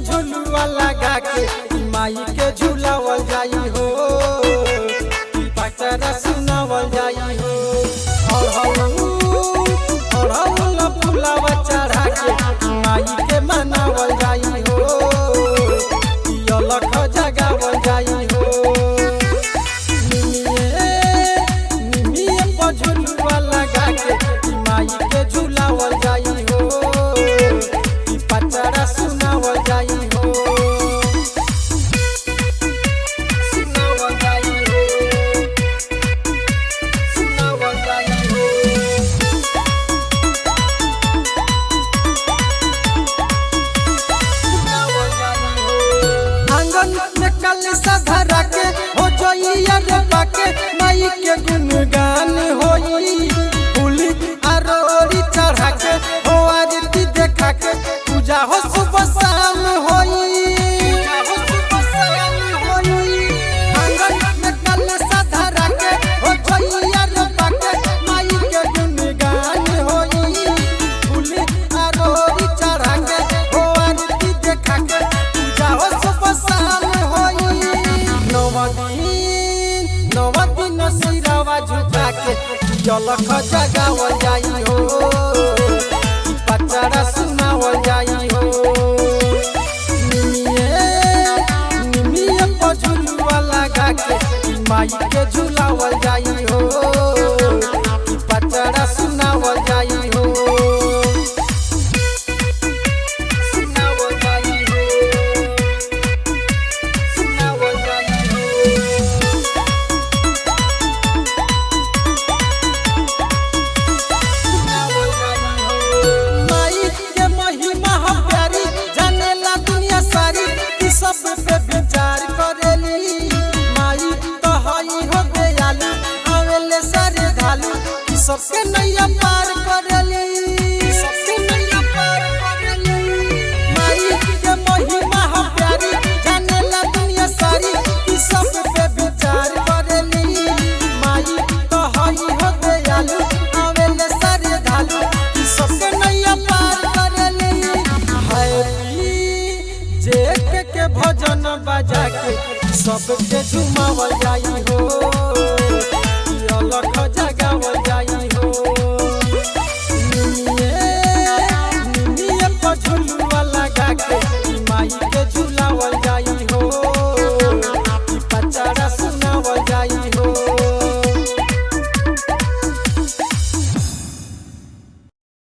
झुलुआ लगा के माई के झुलावल जाई हो, पचरा सुनावल जाई हो। अड़हुल फुलावा चढ़ा के माई के मनावल जाई हो, अलख जगावल जाई हो। निमिये पर झुलुआ लगा के माई के झुलावल जाई हो, पचरा सुनावल जाई हो। सुनावल जाई हो, सुनावल जाई हो। सुनावल जाई हो। आंगन में कलशा धरा के हो जोइया रे बाके माई के गुणगान होई, फूल आरोरी चढ़ा के हो आरती देखा के पूजा हो सुबह शाम होई। आंगन में कलशा धरा के हो जोइया रे बाके माई के गुणगान होई, फूल आरोरी चढ़ा के हो आरती देखा के पूजा हो सुबह शाम होई। नव दिन सिरावा झुका के अलख जगावल जाई हो, पचरा सुनावल जाई हो। निमिये पर झुलुआ लगा के माई के झुलावल जाई हो, पचरा सुनावल जाई हो। सुनावल जाई हो, सुनावल जाई हो। माई के महिमा हम प्यारी जानेला दुनिया सारी, ई सब पे विचार करेली। माई तो हई हो दयालु, आवेले सारे ढालू, ई सबके नैया पार करेली, सबके नैया पार करेली। माई के महिमा हम प्यारी जानेला दुनिया सारी, ई सब पे विचार करेली। माई तो हई हो दयालु, आवेले सारे ढालू, ई सबके नैया पार करेली। हैप्पी जेके के भजन बजा के सबके झुमावल जाई हो।